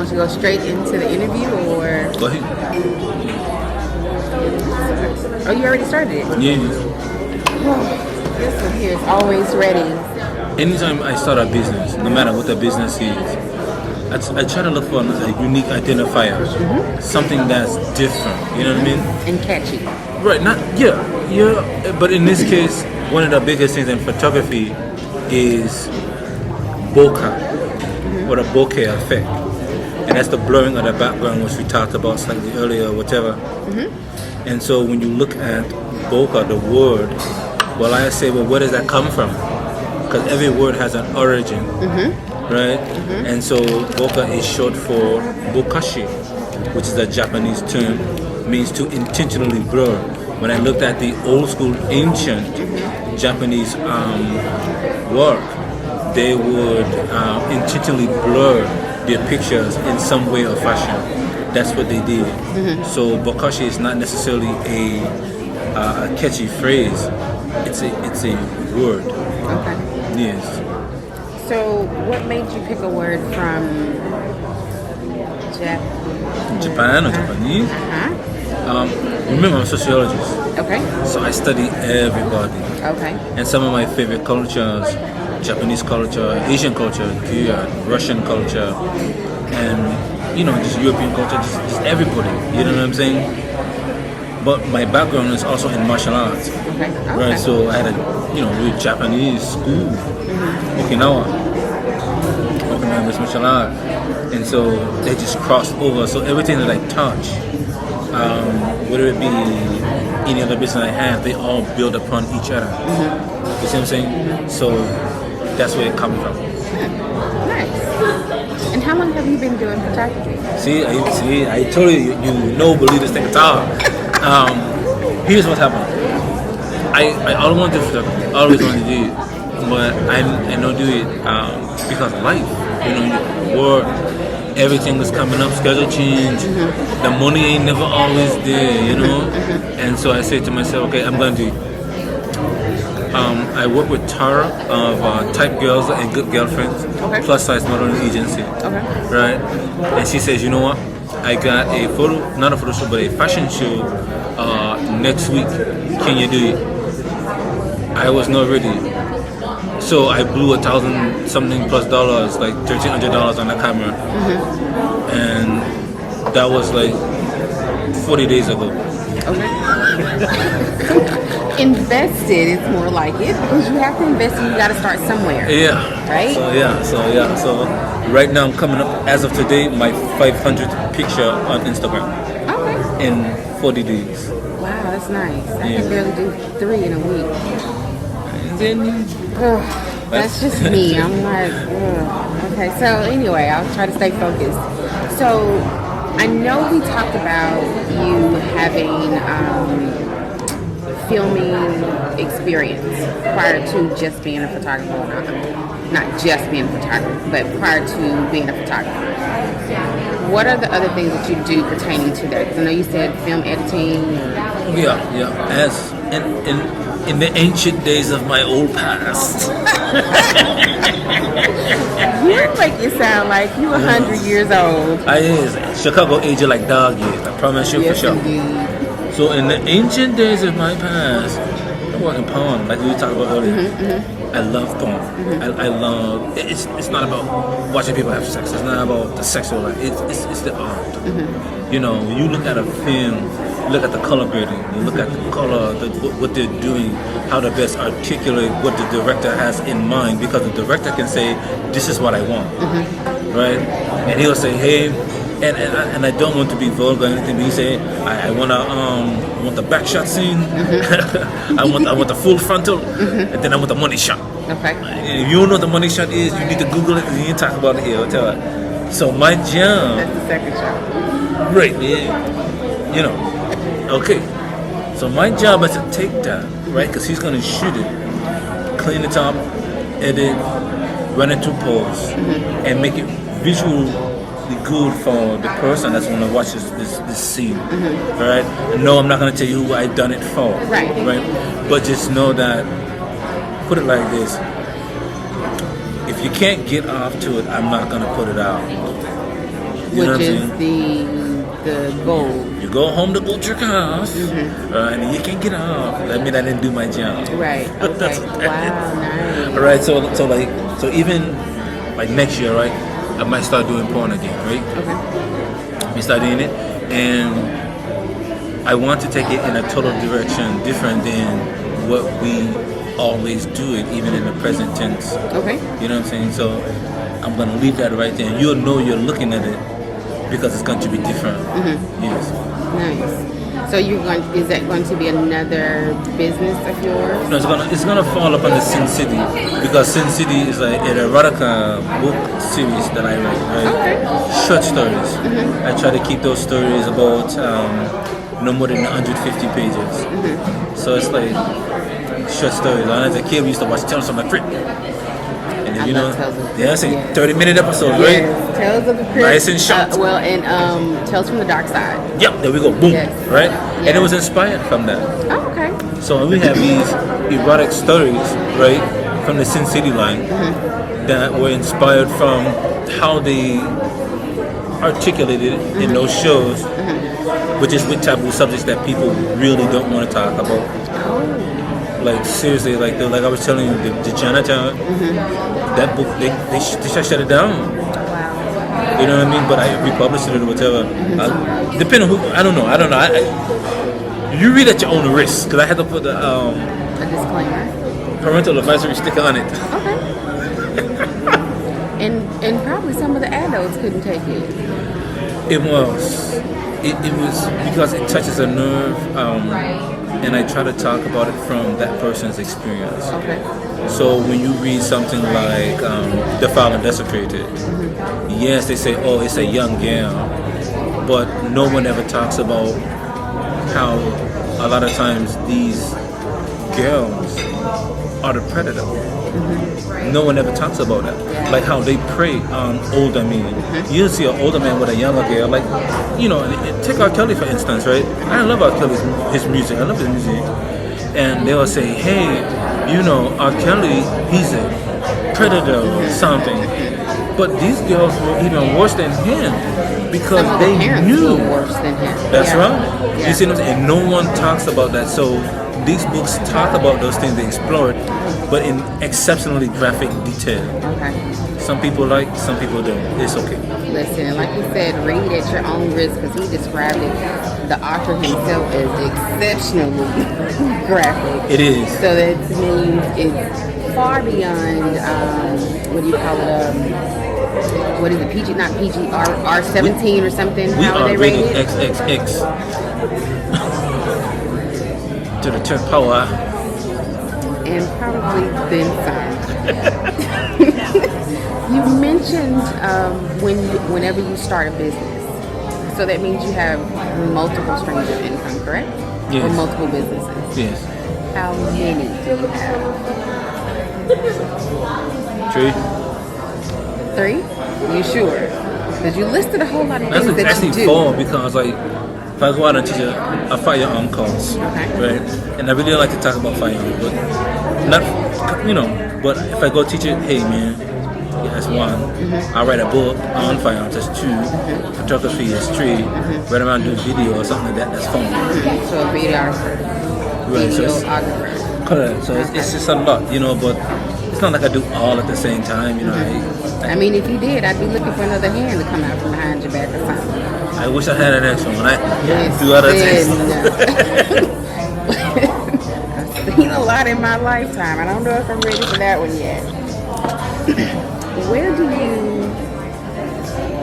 want you to go straight into the interview, or? Go ahead. Oh, you already started it? Yeah. This one here is always ready. Anytime I start a business, no matter what the business is, I try to look for a unique identifier, something that's different. You know what I mean? And catchy. Right? Yeah. But in this case, one of the biggest things in photography is bokeh, or the bokeh effect, and that's the blurring of the background, which we talked about slightly earlier, or whatever. And so when you look at bokeh, the word, well, I say, well, where does that come from? Because every word has an origin, right? And so bokeh is short for bokashi, which is a Japanese term, means to intentionally blur. When I looked at the old school ancient Japanese work, they would intentionally blur their pictures in some way or fashion. That's what they did. So bokashi is not necessarily a catchy phrase. It's a word. Okay. Yes. So, what made you pick a word from Japan or Japanese? Remember, I'm a sociologist. Okay. So I study everybody. Okay. And some of my favorite cultures, Japanese culture, Asian culture, Korean, Russian culture, and just European culture, just everybody. You know what I'm saying? But my background is also in martial arts. Okay. Right, so I had a real Japanese school, Okinawa martial art, and so they just crossed over. So everything that I touch, whether it be any other business I have, they all build upon each other. You see what I'm saying? So that's where it comes from. Nice. And how long have you been doing photography? See, I told you, believe this thing at all. Here's what happened. I always wanted to do photography. I always wanted to do it, but I don't do it because of life. Work, everything is coming up, schedule change. The money ain't never always there, And so I say to myself, okay, I'm gonna do it. I work with Tara of Type Girls and Good Girlfriends, plus size modeling agency. Right? And she says, you know what? I got not a photo shoot, but a fashion show next week. Can you do it? I was not ready. So I blew $1,000 something plus dollars, like $1,300 on the camera. And that was like 40 days ago. Okay. Invested is more like it, because you have to invest and you got to start somewhere. Yeah. Right? So right now I'm coming up, as of today, my 500th picture on Instagram. Okay. In 40 days. Wow, that's nice. I can barely do 3 in a week. And then that's just me. I'm like, ugh. Okay. So anyway, I'll try to stay focused. So I know we talked about you having filming experience prior to just being a photographer. Not just being a photographer, but prior to being a photographer. What are the other things that you do pertaining to that? Because I know you said film editing. Yeah. As in the ancient days of my old past. You make it sound like you 100 years old. I is. Chicago age like dog years. I promise you, yes, for sure. Indeed. So in the ancient days of my past, I work in porn, like we talked about earlier. I love porn. I love. It's not about watching people have sex. It's not about the sexual life. It's the art. You look at a film, you look at the color grading, you look at the color, what they're doing, how to best articulate what the director has in mind, because the director can say, "This is what I want," right? And he'll say, "Hey." And I don't want to be vulgar or anything, but he say, I want the back shot scene, I want the full frontal, and then I want the money shot. Okay. If you don't know what the money shot is, you need to Google it, and you need to talk about it here. I'll tell you. So my job. That's the second shot. Right. Yeah. Okay. So my job is to take that, right? Because he's gonna shoot it, clean it up, edit, run it through pose, and make it visually good for the person that's going to watch this scene, right? And no, I'm not going to tell you who I done it for, right? But just know that, put it like this: if you can't get off to it, I'm not going to put it out. You know what I'm Which saying? is the goal. You go home to go jerk off, and you can't get off. That means I didn't do my job. Right. Okay. Wow. Nice. All right. So even like next year, right? I might start doing porn again, right? Okay. We start doing it, and I want to take it in a total direction different than what we always do it, even in the present tense. Okay. You know what I'm saying? So I'm gonna leave that right there. You'll know you're looking at it because it's going to be different. Yes. Nice. So is that going to be another business of yours? No, it's gonna fall up under Sin City because Sin City is an erotica book series that I write. Right? Okay. Short stories. I try to keep those stories about no more than 150 pages. So it's like short stories. And as a kid, we used to watch Tales from the Crypt. And then, I you love know, Tales of the Crypt. yeah, it's a Yes. 30-minute episode, Yes. right? Tales of the Crypt. Nice and short. And Tales from the Dark Side. Yep, there we go. Boom. Yes. Right? Yeah. And it was inspired from that. Oh, okay. So we have these erotic stories, right, from the Sin City line that were inspired from how they articulated it in those shows, which is with taboo subjects that people really don't want to talk about. Oh. Like seriously, like I was telling you, the Chinatown, that book they shut it down. Wow. You know what I mean? But I republished it or whatever. Depending on who, I don't know. You read at your own risk, because I had to put the A disclaimer. parental advisory sticker on it. Okay. and probably some of the adults couldn't take it. It was because it touches a nerve, and I try to talk about it from that person's experience. Okay. So when you read something like Defiled and Desecrated, yes, they say, oh, it's a young girl, but no one ever talks about how a lot of times these girls are the predator. No one ever talks about that. Like how they prey on older men. You'll see an older man with a younger girl. Like, you know, take R. Kelly for instance, right? I love R. Kelly's his music. I love his music. And they'll say, hey, you know, R. Kelly, he's a predator or something. But these girls were even worse than him because Some of they the parents knew. were worse than him. That's Yeah. right. Yeah. You see what I'm saying? And no one talks about that. So these books talk about those things, they explore it, but in exceptionally graphic detail. Okay. Some people like, some people don't. It's okay. Listen, like you said, read at your own risk because he described it, the author himself, as exceptionally graphic. It is. So that means it's far beyond, what do you call it? What is it? PG, not PG, R17 or something? We How are they rated rated? XXX. To the 10th power. And probably then some. You mentioned whenever you start a business, so that means you have multiple streams of income, correct? Yes. Or multiple businesses. Yes. How many do you have? 3. 3? You sure? Because you listed a whole lot of That's things that you actually do. 4 because like if I go out and teach a firearm course, Okay. right? And I really don't like to talk about firearms, but not, you know, but if I go teach it, hey man, yeah, that's 1. I'll write a book on firearms, that's 2. Photography is 3. Right around do video or something like that, that's 4. So a videographer. Right, so it's- Videographer. Correct. So it's just a lot, you know, but it's not like I do all at the same time, you know. I mean, if you did, I'd be looking for another hand to come out from behind your back or something. I wish I had an extra one. I Yes, do other things. I've seen a lot in my lifetime. I don't know if I'm ready for that one yet.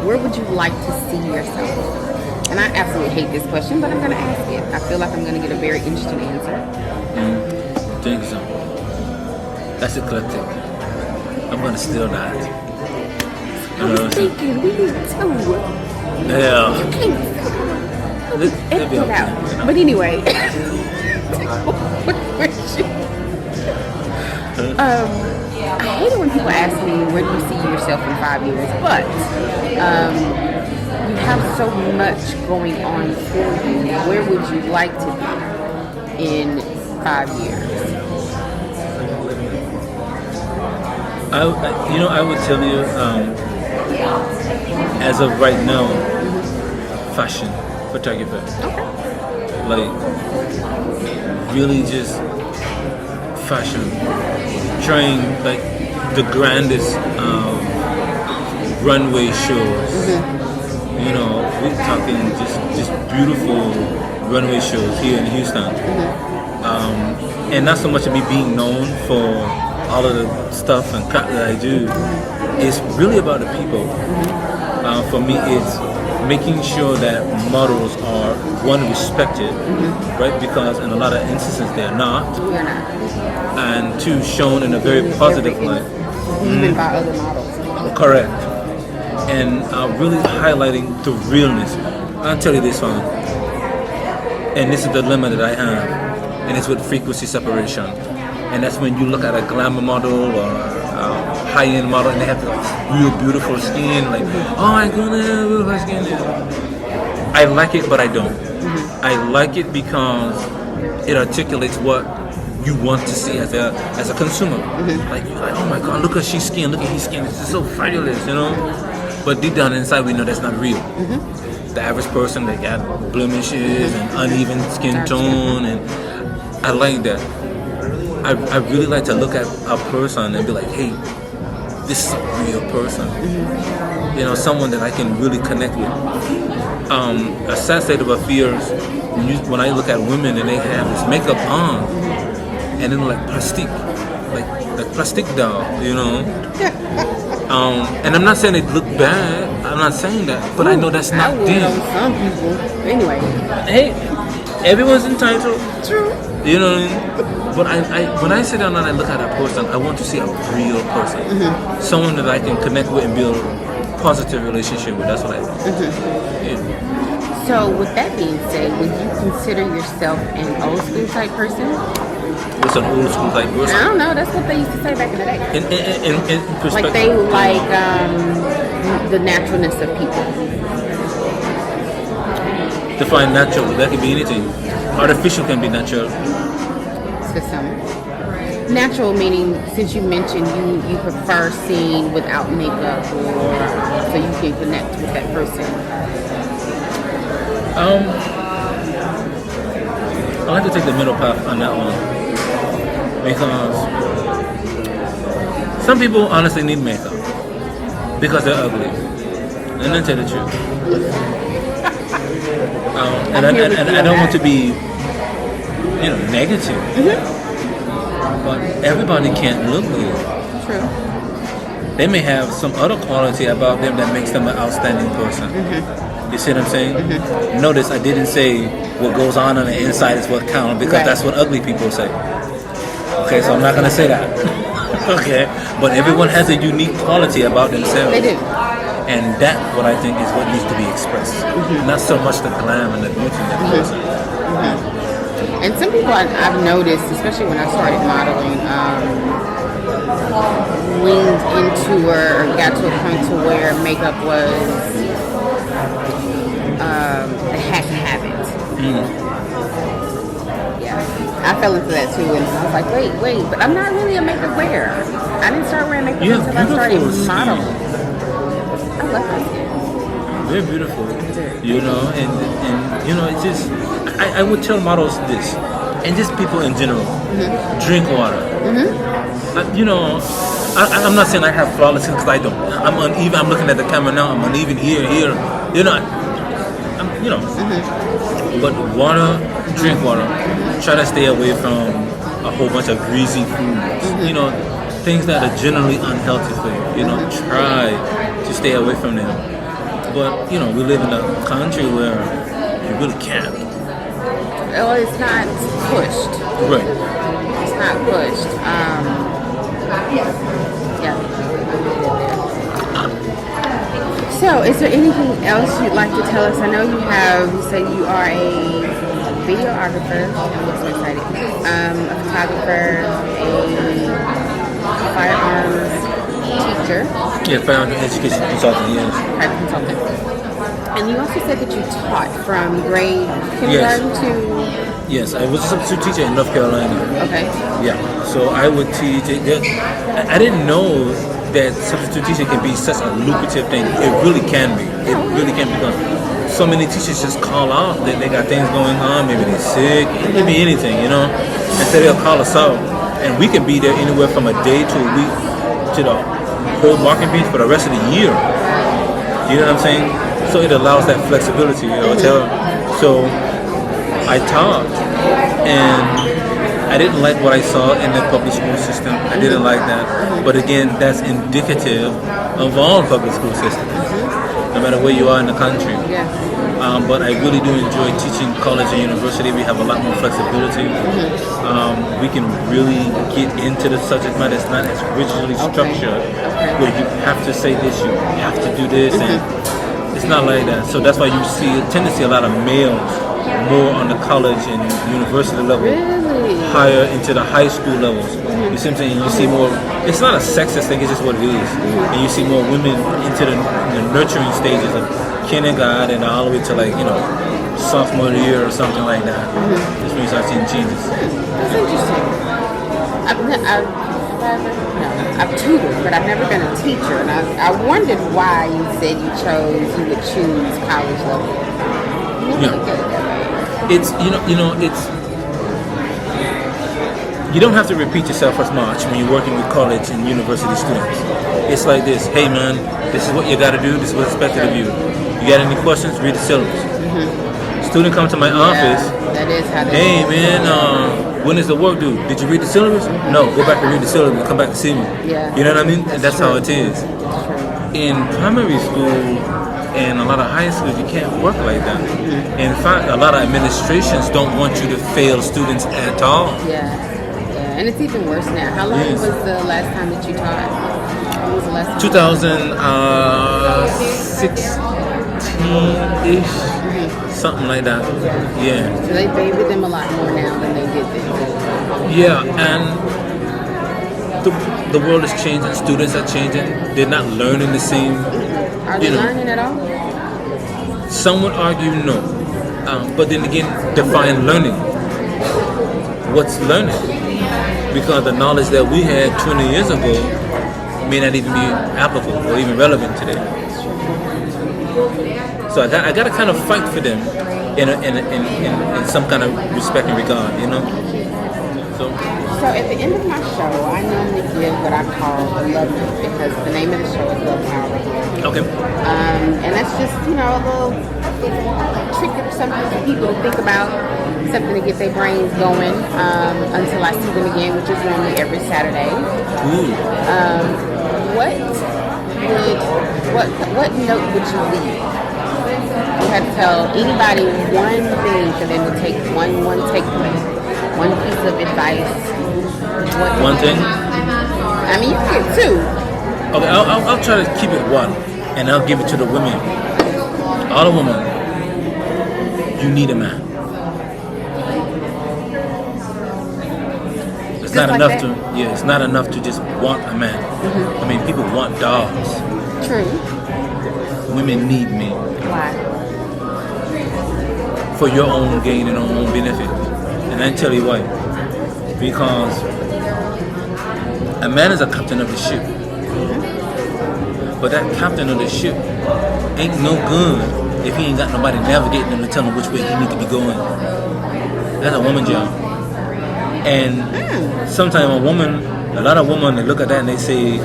Where would you like to see yourself? And I absolutely hate this question, but I'm going to ask it. I feel like I'm going to get a very interesting answer. Think so. That's eclectic. I'm gonna steal that. I was thinking, we need 2. Yeah. You can't It'll be edit it okay. out. But anyway, what question? I hate it when people ask me, where do you see yourself in 5 years? But you have so much going on for you. Where would you like to be in 5 years? I would tell you, as of right now, fashion photographer. Like, really just fashion. Trying, like, the grandest runway shows. You know, we're talking just beautiful runway shows here in Houston. And not so much of me being known for all of the stuff and crap that I do. It's really about the people. For me, it's making sure that models are, one, respected, right? Because in a lot of instances they're not. We're not. And two, shown in a very positive light. Even by other models. Correct. And really highlighting the realness. I'll tell you this one. And this is the dilemma that I have. And it's with frequency separation. And that's when you look at a glamour model or a high-end model and they have this real beautiful skin. Like, oh my goodness, beautiful skin. I like it, but I don't. I like it because it articulates what you want to see as a consumer. Like, you're like, oh my God, look at she's skin, look at his skin. It's so fabulous, you know? But deep down inside, we know that's not real. The average person, they got blemishes and uneven skin tone, and I like that. I really like to look at a person and be like, hey, this is a real person. You know, someone that I can really connect with. A sad state of affairs, when I look at women and they have this makeup on, and then like plastic doll, you know. And I'm not saying it look bad. I'm not saying that, but I know that's not them. Some people, anyway. Hey, everyone's entitled. True. You know what I mean? But when I sit down and I look at a person, I want to see a real person, someone that I can connect with and build a positive relationship with. That's what I want. Yeah. So, with that being said, would you consider yourself an old school type person? What's an old school type person? I don't know. That's what they used to say back in the day. In perspective, Like they like the naturalness of people. Define natural. That can be anything. Artificial can be natural. To some. Natural meaning, since you mentioned you prefer seeing without makeup, or so you can connect with that person. I like to take the middle path on that one because some people honestly need makeup because they're ugly. And then tell the truth. And I don't want to be, negative. But everybody can't look good. True. They may have some other quality about them that makes them an outstanding person. You see what I'm saying? Notice I didn't say what goes on the inside is what counts because that's what ugly people say. Okay, so I'm not going to say that. Okay, but everyone has a unique quality about themselves. They do. And that, what I think, is what needs to be expressed. Not so much the glam and the beauty of the person. And some people I've noticed, especially when I started modeling, leaned into or got to a point to where makeup was they had to have it. Yeah, I fell into that too, and I was like, wait, but I'm not really a makeup wearer. I didn't start wearing makeup until I started modeling. I love my skin. Very beautiful, and it's just I would tell models this, and just people in general, drink water. I'm not saying I have flawless skin because I don't. I'm uneven. I'm looking at the camera now. I'm uneven here. But water, drink water. Try to stay away from a whole bunch of greasy foods. Things that are generally unhealthy for you. Try to stay away from them. But we live in a country where you really can't. Well, it's not pushed. Right. It's not pushed. Yeah. So, is there anything else you'd like to tell us? I know you said you are a videographer, I'm so excited, a photographer, a firearms teacher. Yeah, firearms education consultant, yes. Private consultant. And you also said that you taught from grade kindergarten to... Yes, I was a substitute teacher in North Carolina. Okay. Yeah, so I would teach. I didn't know that substitute teaching can be such a lucrative thing. It really can be. It really can be, because so many teachers just call out that they got things going on, maybe they're sick, maybe anything, you know. And so they'll call us out, and we can be there anywhere from a day to a week to the whole marketing piece for the rest of the year. You know what I'm saying? So it allows that flexibility, you know. So I taught, and I didn't like what I saw in the public school system. I didn't like that. But again, that's indicative of all public school systems, no matter where you are in the country. But I really do enjoy teaching college and university. We have a lot more flexibility. We can really get into the subject matter. It's not as rigidly structured, where you have to say this, you have to do this, and it's not like that. So that's why you tend to see a lot of males more on the college and university level, higher into the high school levels. You see what I'm saying? You see more. It's not a sexist thing. It's just what it is. And you see more women into the nurturing stages of kindergarten and all the way to, like, you know, sophomore year or something like that. That's when you start seeing changes. That's interesting. I've tutored, but I've never been a teacher, and I wondered why you said you would choose college level. It's you don't have to repeat yourself as much when you're working with college and university students. It's like this: hey man, this is what you got to do. This is what's expected of you. You got any questions? Read the syllabus. Student come to my office. That is how they. Hey man, when is the work due? Did you read the syllabus? No. Go back and read the syllabus and come back to see me. You know what I mean? That's how it is. In primary school and a lot of high schools, you can't work like that. In fact, a lot of administrations don't want you to fail students at all. And it's even worse now. How long was the last time that you taught? When was the last time? 2016-ish, something like that. So they favor them a lot more now than they did then. And the world is changing. Students are changing. They're not learning the same. Are they learning at all? Some would argue no. But then again, define learning. What's learning? Because the knowledge that we had 20 years ago may not even be applicable or even relevant today. So I got to kind of fight for them in some kind of respect and regard, you know. So at the end of my show, I normally give what I call a love note, because the name of the show is Love Power. Okay. And that's just, a little trick or something for people to think about, something to get their brains going until I see them again, which is normally every Saturday. What note would you leave? You had to tell anybody one thing for them to take, one takeaway, one piece of advice. One thing? I mean, you can get two. Okay, I'll try to keep it one, and I'll give it to the women. All the women, you need a man. It's not enough it's not enough to just want a man. I mean, people want dogs. True. Women need me. Why? For your own gain and own benefit. And I tell you why. Because a man is a captain of the ship. But that captain of the ship ain't no good if he ain't got nobody navigating him to tell him which way he need to be going. That's a woman job. And sometimes a lot of women, they look at that and they say,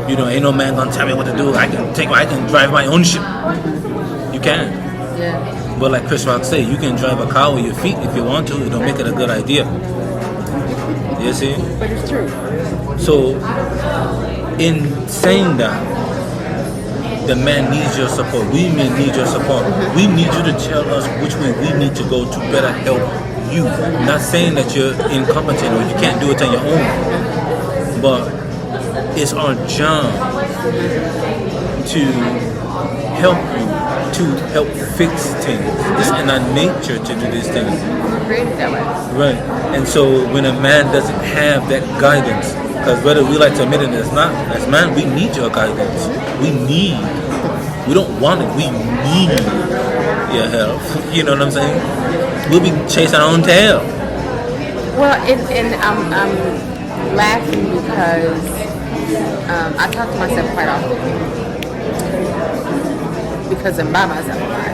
ain't no man gonna tell me what to do. I can drive my own ship. You can. But like Chris Rock say, you can drive a car with your feet if you want to. It don't make it a good idea. You see? But it's true. So, in saying that, the man needs your support. We men need your support. We need you to tell us which way we need to go to better help you. Not saying that you're incompetent or you can't do it on your own, but it's our job to help you, to help fix things. It's in our nature to do these things. We're created that way. Right. And so when a man doesn't have that guidance, because whether we like to admit it or not, as man, we need your guidance. We don't want it, we need your help. You know what I'm saying? We'll be chasing our own tail. Well, and I'm laughing because I talk to myself quite often because I'm by myself a lot.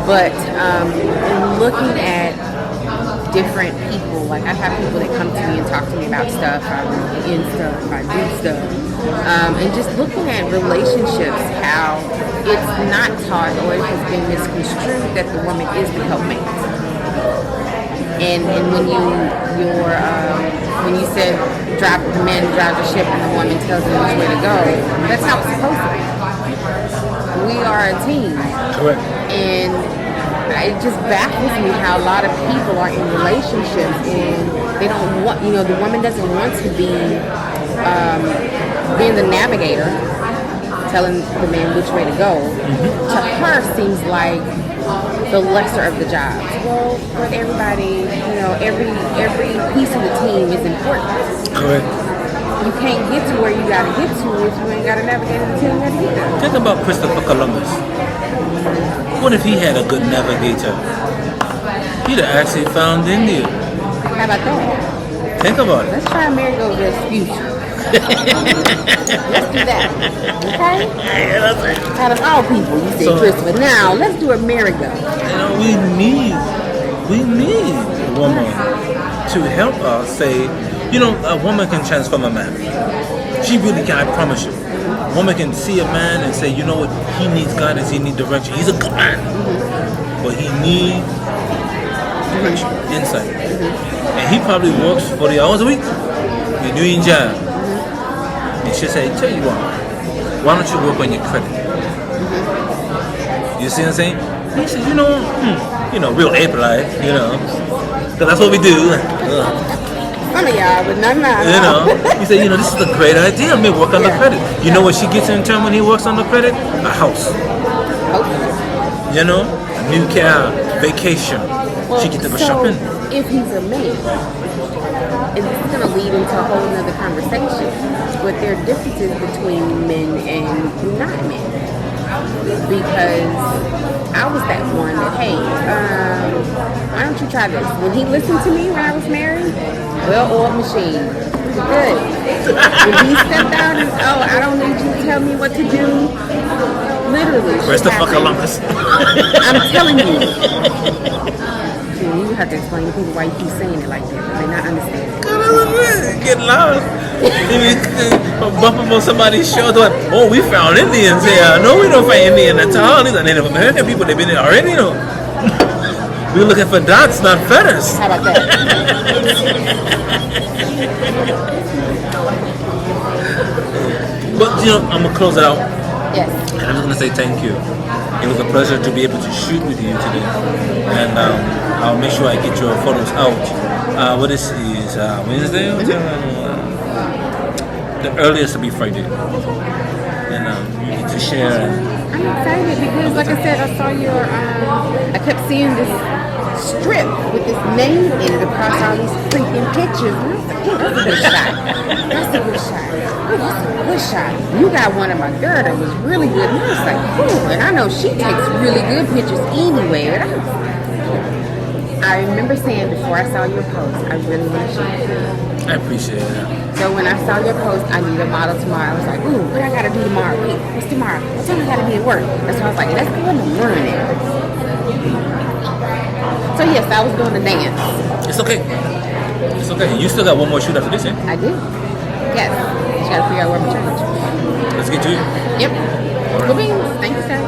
But in looking at different people, like I have people that come to me and talk to me about stuff, I in stuff, I do stuff, and just looking at relationships, how it's not taught or it has been misconstrued that the woman is the helpmate. And when when you said the man drives the ship and the woman tells him which way to go, that's how it's supposed to be. We are a team. Correct. And it just baffles me how a lot of people are in relationships and they don't want, the woman doesn't want to be being the navigator, telling the man which way to go. Mm-hmm. To her seems like the lesser of the jobs. Well, for everybody, every piece of the team is important. Correct. You can't get to where you gotta get to if you ain't got a navigator to tell you how to get there. Think about Christopher Columbus. What if he had a good navigator? He'd have actually found India. How about that? Think about it. Let's try Amerigo Vespucci. Let's do that. Okay? Yeah, that's it. Out of all people, you say Christopher. Now, let's do Amerigo. We need a woman to help us say, a woman can transform a man. She really can, I promise you. A woman can see a man and say, you know what, he needs guidance, he needs direction. He's a good man. But he needs direction, insight. And he probably works 40 hours a week. He's doing his job. And she'll say, tell you what, why don't you work on your credit? You see what I'm saying? He says, real ape-like, because that's what we do. Some of y'all, but none. He said, this is a great idea. Maybe work on the credit. You know what she gets in return when he works on the credit? A house. Okay. A new car, vacation. Well, she gets to go shopping. If he's a man, and this is going to lead into a whole other conversation, but there are differences between men and not men. Because I was that one that, hey, why don't you try this? When he listened to me when I was married, well-oiled machine, good. When he stepped out and, I don't need you to tell me what to do, literally. Where's the fuck Columbus? I'm telling you. You have to explain to people why you keep saying it like that. They're not understanding. Get lost. Bump up on somebody's shoulder. Oh, we found Indians here. No, we don't find Indians at all. These are Native American people. They've been here already. We're looking for dots, not feathers. How about that? But I'm gonna close it out. Yes. And I'm just gonna say thank you. It was a pleasure to be able to shoot with you today, and I'll make sure I get your photos out. What this is Wednesday? The earliest will be Friday, and you get to share. I'm excited because, like I said, I saw your. I kept seeing this strip with this name in it across all these freaking pictures. And I was like, that's a good shot. That's a good shot. Oh, that's a good shot. You got one of my girl that was really good. And I was like, ooh, and I know she takes really good pictures anyway. And I remember saying before I saw your post, I really want to shoot it. I appreciate it. So when I saw your post, I need a model tomorrow. I was like, ooh, what I gotta do tomorrow? Wait, what's tomorrow? What time I gotta be at work? That's why I was like, let's go and learn it. So yes, I was doing the dance. It's okay. It's okay. You still got one more shoot after this, eh? I do. Yes. Just gotta figure out where my church is. Let's get to it. Yep. Cool beans. Thank you, sir.